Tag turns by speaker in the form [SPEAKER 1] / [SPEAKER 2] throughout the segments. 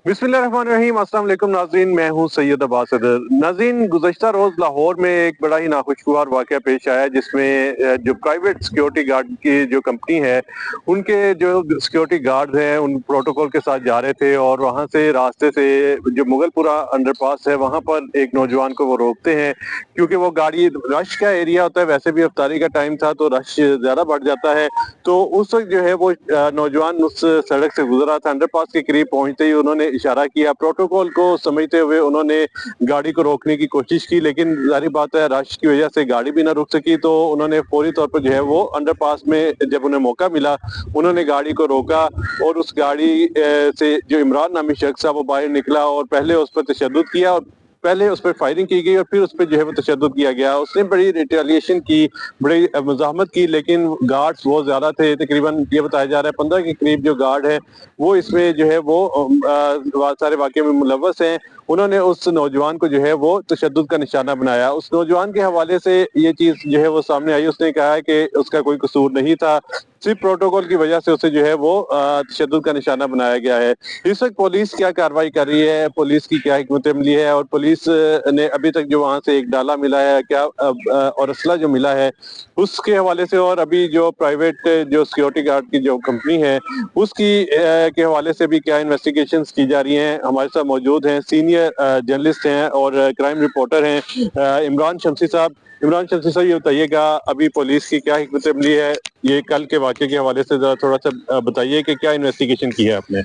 [SPEAKER 1] बिस्मिल्लाहिर्रहमानिर्रहीम। अस्सलाम वालेकुम नाज़रीन, मैं हूं सैयद अब्बास सदर। नाज़रीन, गुज़श्ता रोज़ लाहौर में एक बड़ा ही नाखुशगवार वाक़या पेश आया जिसमें जो प्राइवेट सिक्योरिटी गार्ड की जो कंपनी है उनके जो सिक्योरिटी गार्ड हैं उन प्रोटोकॉल के साथ जा रहे थे और वहां से रास्ते से जो मुगलपुरा अंडरपास है वहां पर एक नौजवान को वो रोकते हैं क्योंकि वो गाड़ी रश का एरिया होता है, वैसे भी इफ्तारी का टाइम था तो रश ज़्यादा बढ़ जाता है। तो उस वक्त जो है वो नौजवान उस सड़क से गुजरा था। अंडरपास के करीब पहुंचते ही उन्होंने इशारा किया, प्रोटोकॉल को समझते हुए उन्होंने गाड़ी को रोकने की कोशिश की, लेकिन जाहिर बात है रश की वजह से गाड़ी भी ना रुक सकी। तो उन्होंने फौरी तौर पर जो है वो अंडरपास में जब उन्हें मौका मिला उन्होंने गाड़ी को रोका और उस गाड़ी से जो इमरान नामी शख्स था वो बाहर निकला और पहले उस पर तशद्दुद किया और पहले उस पर फायरिंग की गई और फिर उस पर जो है वो तशद्दुद किया गया। उसने बड़ी रिटेलिएशन की, बड़ी मुज़ाहमत की, लेकिन गार्ड्स बहुत ज़्यादा थे। तकरीबन ये बताया जा रहा है 15 के करीब जो गार्ड है वो इसमें जो है वो सारे वाक़े में मुलव्वस हैं। उन्होंने उस नौजवान को जो है वो तशद्दुद का निशाना बनाया। उस नौजवान के हवाले से ये चीज़ जो है वो सामने आई। उसने कहा है कि उसका कोई कसूर नहीं था, सिर्फ प्रोटोकॉल की वजह से उसे जो है वो तशद्दुद का निशाना बनाया गया है। इस वक्त पुलिस क्या कार्रवाई कर रही है, पुलिस की क्या हिकमत अमली है और पुलिस ने अभी तक जो वहाँ से एक डाला मिला है क्या और असला जो मिला है उसके हवाले से, और अभी जो प्राइवेट जो सिक्योरिटी गार्ड की जो कंपनी है उसकी के हवाले से भी क्या इन्वेस्टिगेशंस की जा रही हैं। हमारे साथ मौजूद हैं सीनियर जर्नलिस्ट हैं और क्राइम रिपोर्टर हैं इमरान शमसी साहब। इमरान शमसी साहब, ये बताइएगा अभी पुलिस की क्या हिकमत अमली है, ये कल के वाक़े के हवाले से जरा थोड़ा सा बताइए कि क्या इन्वेस्टिगेशन की है आपने।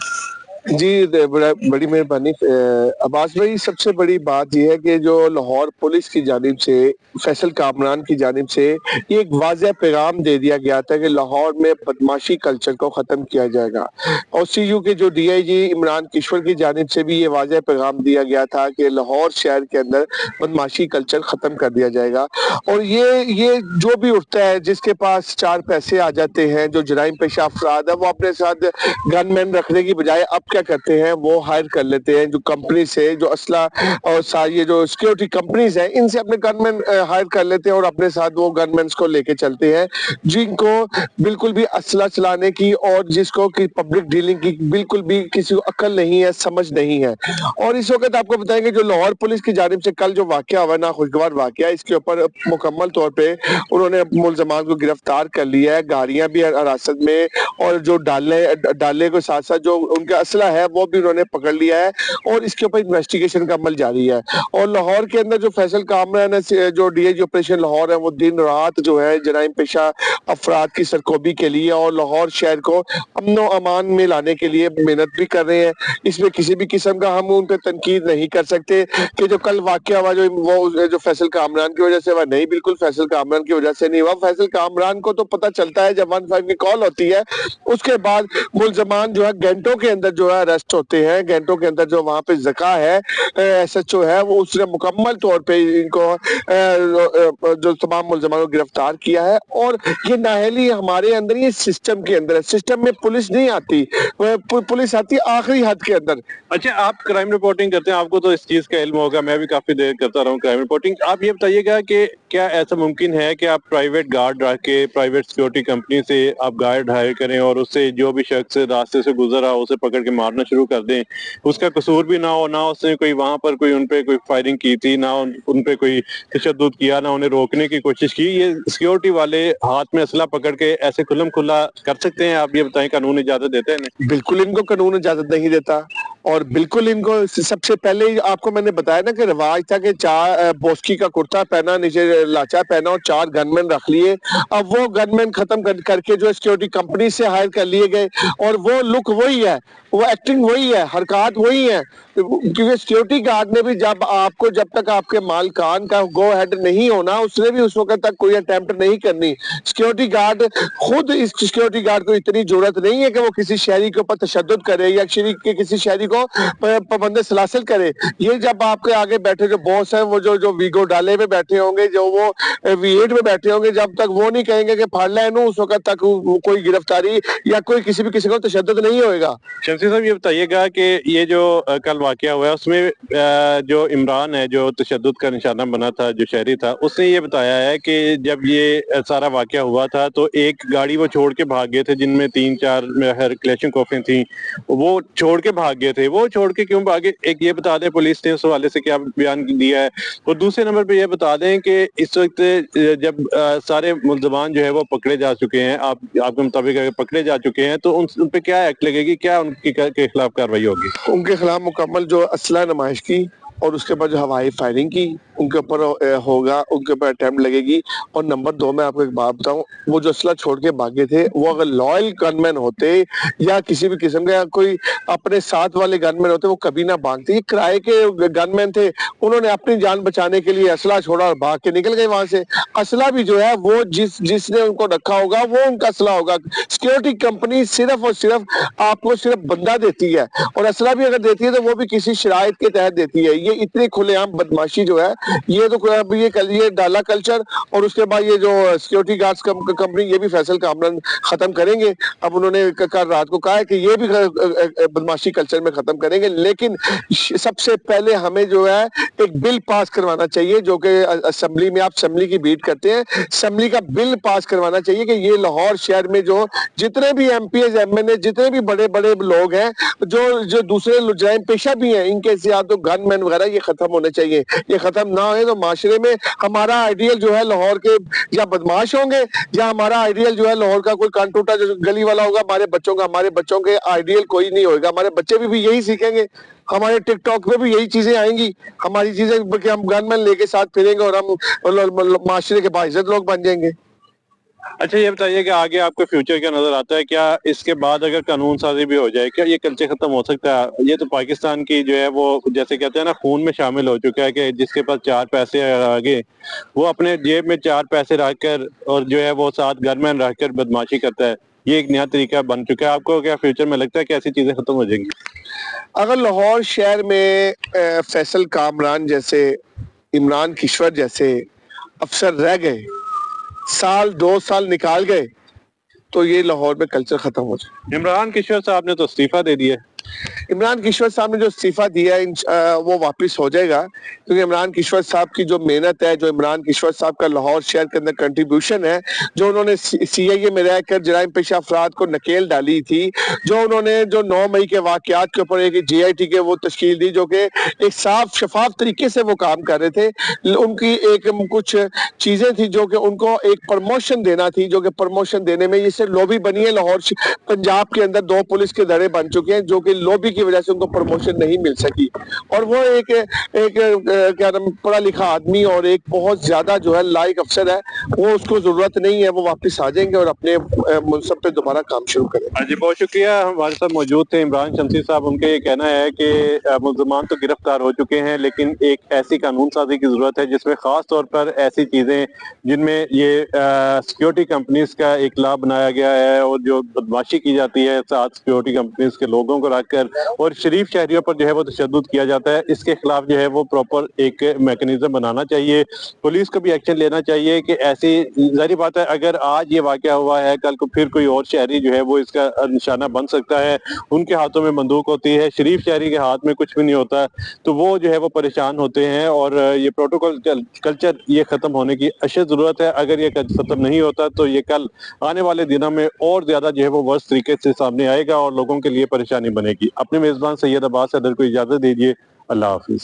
[SPEAKER 2] जी, बड़ी मेहरबानी अब्बास भाई। सबसे बड़ी बात यह है कि जो लाहौर पुलिस की जानिब से, फैसल कामरान की जानिब से ये एक वाज़ेह पैगाम दे दिया गया था कि लाहौर में बदमाशी कल्चर को ख़त्म किया जाएगा और सीयू के जो डीआईजी इमरान किश्वर की जानिब से भी ये वाज़ेह पैगाम दिया गया था कि लाहौर शहर के अंदर बदमाशी कल्चर ख़त्म कर दिया जाएगा। और ये जो भी उठता है, जिसके पास चार पैसे आ जाते हैं, जो जराइम पेशा अफराद है, वो अपने साथ गनमैन रखने की बजाय अब क्या करते हैं, वो हायर कर लेते हैं जो कंपनी से, जो असला और सारी जो सिक्योरिटी कंपनीज हैं इनसे अपने गनमैन हायर कर लेते हैं और अपने साथ वो गनमैन को लेके चलते हैं जिनको बिल्कुल भी असला चलाने की और जिसको कि पब्लिक डीलिंग की बिल्कुल भी किसी को अकल नहीं है, समझ नहीं है। और इस वक्त आपको बताएंगे जो लाहौर पुलिस की जानिब से कल जो वाकया हुआ ना, खुशगवार वाकया, इसके ऊपर मुकम्मल तौर पे उन्होंने मुलजमान को गिरफ्तार कर लिया है, गाड़ियां भी हिरासत में और जो डाले के साथ साथ जो उनका असला है वो भी उन्होंने पकड़ लिया है और इसके ऊपर इन्वेस्टिगेशन का अमल जारी है। और लाहौर के अंदर जो फैसल कामरान है, जो डीआईजी ऑपरेशन लाहौर है, वो दिन रात जो है जराइम पेशा अफराद की सरकोबी के लिए और लाहौर शहर को अमनो अमान में लाने के लिए मेहनत भी कर रहे हैं। इसमें किसी भी किस्म का हम उन पर तनकीद नहीं कर सकते कि जो कल वाकया हुआ जो फैसल कामरान की वजह से हुआ, नहीं, बिल्कुल फैसल कामरान की वजह से नहीं हुआ। फैसल कामरान को तो पता चलता है जब 15 की कॉल होती है, उसके बाद मुलजमान जो है घंटों के अंदर जो है अरेस्ट होते हैं। घंटों के अंदर जो वहां पे जका है, एसएचओ है, वो उसने मुकम्मल तौर पे इनको जो तमाम मुलजमान को गिरफ्तार किया है। और ये नाअहली हमारे अंदर, ये सिस्टम के अंदर है, सिस्टम में पुलिस नहीं आती, पुलिस आती है आखिरी हद के अंदर।
[SPEAKER 1] अच्छा, आप क्राइम रिपोर्टिंग करते हैं, आपको तो इस चीज का इल्म होगा, मैं भी काफी देर करता रहा हूँ क्राइम रिपोर्टिंग। आप ये बताइएगा कि क्या ऐसा मुमकिन है कि आप प्राइवेट गार्ड रख के प्राइवेट सिक्योरिटी कंपनी से आप गार्ड हायर करें और उससे जो भी शख्स रास्ते से गुजर रहा उसे पकड़ के मारना शुरू कर दें, उसका कसूर भी ना हो, ना उसने कोई वहां पर कोई उन पे कोई फायरिंग की थी, ना उन पे कोई तशद्दुद किया, ना उन्हें रोकने की कोशिश की, ये सिक्योरिटी वाले हाथ में असला पकड़ के ऐसे खुल्लम खुल्ला कर सकते हैं? आप ये बताएं, कानून इजाजत देते हैं?
[SPEAKER 2] बिल्कुल इनको कानून इजाजत नहीं देता और बिल्कुल इनको सबसे पहले आपको मैंने बताया ना कि रिवाज था कि चार बोस्की का कुर्ता पहना, नीचे लाचा पहना और चार गनमैन रख लिए। अब वो गनमैन खत्म करके जो सिक्योरिटी कंपनी से हायर कर लिए गए और वो लुक वही है, वो एक्टिंग वही है, हरकत वही है। क्योंकि सिक्योरिटी गार्ड ने भी जब तक आपके मालकान का गो हेड नहीं होना, उसने भी उस वक्त तक कोई अटेम्प्ट नहीं करनी। सिक्योरिटी गार्ड खुद, इस सिक्योरिटी गार्ड को इतनी जरूरत नहीं है कि वो किसी शहरी के ऊपर तशद्दुद करे या किसी शहरी को पाबंद सलासिल करे। ये जब आपके आगे बैठे जो बॉस हैं, वो जो वीगो डाले में बैठे होंगे, जो वो V8 में बैठे होंगे, जब तक वो नहीं कहेंगे कि फाड़ ला इन्हू, उस वक्त तक कोई गिरफ्तारी या कोई किसी को तशद्दुद नहीं होएगा।
[SPEAKER 1] शमसी साहब, ये बताइएगा कि ये जो कल वाकया हुआ है उसमें जो इमरान है, जो तशद्दुद का निशाना बना था, जो शहरी था, उसने ये बताया है कि जब ये सारा वाकया हुआ था तो एक गाड़ी वो छोड़ के भाग गए थे जिनमें 3-4 क्लैशिंग कोफें थी, वो छोड़ के भाग गए थे। थे, वो छोड़ के क्यों भागे? एक ये बता दें पुलिस ने उस हवाले से क्या बयान दिया है, और दूसरे नंबर पे ये बता दें कि इस वक्त जब सारे मुल्ज़मान जो है वो पकड़े जा चुके हैं, आपके मुताबिक अगर पकड़े जा चुके हैं तो उन पे क्या एक्ट लगेगी, क्या उनकी के खिलाफ कार्रवाई होगी?
[SPEAKER 2] उनके खिलाफ मुकम्मल जो असला नुमाइश की और उसके बाद जो हवाई फायरिंग की उनके ऊपर होगा, उनके ऊपर अटेम्प्ट लगेगी। और नंबर 2 में आपको एक बात बताऊं, वो जो असला छोड़ के भागे थे वो अगर लॉयल गनमैन होते या किसी भी किस्म का कोई अपने साथ वाले गनमैन होते वो कभी ना भागते। ये किराए के गनमैन थे, उन्होंने अपनी जान बचाने के लिए असला छोड़ा और भाग के निकल गए वहां से। असला भी जो है वो जिसने उनको रखा होगा वो उनका असला होगा। सिक्योरिटी कंपनी सिर्फ और सिर्फ आपको सिर्फ बंदा देती है, और असला भी अगर देती है तो वो भी किसी शराइत के तहत देती है। ये इतनी खुलेआम बदमाशी जो है, ये तो ये डाला कल्चर, और उसके बाद ये जो सिक्योरिटी गार्ड्स कंपनी, ये भी फैसल कामरान खत्म करेंगे। अब उन्होंने कल रात को कहा है कि ये भी बदमाशी कल्चर में खत्म करेंगे। लेकिन सबसे पहले हमें जो है एक बिल पास करवाना चाहिए, जो कि असेंबली में, आप असेंबली की बीट करते हैं, असेंबली का बिल पास करवाना चाहिए कि ये लाहौर शहर में जो जितने भी एमपीएस एमएनए जितने भी बड़े बड़े लोग हैं जो दूसरे जराइम पेशा भी हैं, इनके सियात तो गनमैन वगैरह ये खत्म होने चाहिए। ये खत्म ना हो तो माशरे में हमारा आइडियल जो है लाहौर के या बदमाश होंगे, या हमारा आइडियल जो है लाहौर का कोई कान टूटा जो गली वाला होगा। हमारे बच्चों के आइडियल कोई नहीं होगा। हमारे बच्चे भी यही सीखेंगे, हमारे टिकटॉक पे भी यही चीजें आएंगी, हमारी चीजें कि हम गनमैन लेके साथ फिरेंगे और हम माशरे के बाइज्जत लोग बन जाएंगे।
[SPEAKER 1] अच्छा ये बताइए कि आगे आपको फ्यूचर क्या नजर आता है? क्या इसके बाद अगर कानून साजी भी हो जाए, क्या ये कल्चर खत्म हो सकता है? ये तो पाकिस्तान की जो है वो जैसे कहते हैं ना, खून में शामिल हो चुका है कि जिसके पास 4 पैसे आगे वो अपने जेब में 4 पैसे रखकर और जो है वो 7 गनमैन रखकर बदमाशी करता है। ये एक नया तरीका बन चुका है। आपको क्या फ्यूचर में लगता है कि ऐसी चीजें खत्म हो जाएंगी?
[SPEAKER 2] अगर लाहौर शहर में फैसल कामरान जैसे, इमरान किश्वर जैसे अफसर रह गए, साल 2 साल निकाल गए, तो ये लाहौर में कल्चर खत्म हो जाए।
[SPEAKER 1] इमरान किशोर साहब ने तो इस्तीफा दे दिया।
[SPEAKER 2] इमरान किश्वर साहब ने जो इस्तीफा दिया है वो वापस हो जाएगा, क्योंकि इमरान किश्वर साहब की जो मेहनत है, जो इमरान किश्वर साहब का लाहौर शहर के अंदर कंट्रीब्यूशन है, जो उन्होंने सीआईए में रहकर जराइम पेशा अफराद को नकेल डाली थी, जो उन्होंने जो 9 मई के वाकयात के ऊपर एक जेआईटी के वो तश्कील दी, जो कि एक साफ शफाफ तरीके से वो काम कर रहे थे। उनकी एक कुछ चीजें थी जो कि उनको एक प्रमोशन देना थी, जो कि प्रमोशन देने में ये सिर्फ लॉबी बनी है। लाहौर पंजाब के अंदर 2 पुलिस के धड़े बन चुके हैं जो कि लॉबी की वजह से उनको प्रमोशन नहीं मिल सकी, और वो एक क्या नाम पढ़ा लिखा आदमी और एक बहुत ज्यादा जो है लायक अफसर है, वो उसको जरूरत नहीं है, वो वापस आ जाएंगे और अपने मुनसब पे दोबारा काम शुरू करें।
[SPEAKER 1] जी बहुत शुक्रिया। हमारे साथ मौजूद थे इमरान शमसी साहब। उनका ये कहना है कि मुल्ज़मान तो गिरफ्तार हो चुके हैं, लेकिन एक ऐसी कानून साजी की जरूरत है जिसमें खास तौर पर ऐसी चीजें जिनमें ये सिक्योरिटी कंपनीज का एक लाभ बनाया गया है और जो बदमाशी की जाती है साथ सिक्योरिटी कंपनीज के लोगों को रखकर और शरीफ शहरियों पर जो है वो तशद्दुद किया जाता है, इसके खिलाफ जो है वो प्रॉपर एक मैकेनिज्म बनाना चाहिए। पुलिस को भी एक्शन लेना चाहिए कि ऐसी जाहिर बात है अगर आज ये वाकया हुआ है, कल को फिर कोई और शहरी जो है वो इसका निशाना बन सकता है। उनके हाथों में बंदूक होती है, शरीफ शहरी के हाथ में कुछ भी नहीं होता, तो वो जो है वो परेशान होते हैं। और ये प्रोटोकॉल कल्चर ये खत्म होने की अशद जरूरत है। अगर ये खत्म नहीं होता तो ये कल आने वाले दिनों में और ज्यादा जो है वो वर्स्ट तरीके से सामने आएगा और लोगों के लिए परेशानी बनेगी। अपने मेजबान सैयद अब्बास सदर को इजाजत दीजिए। अल्लाह हाफिज।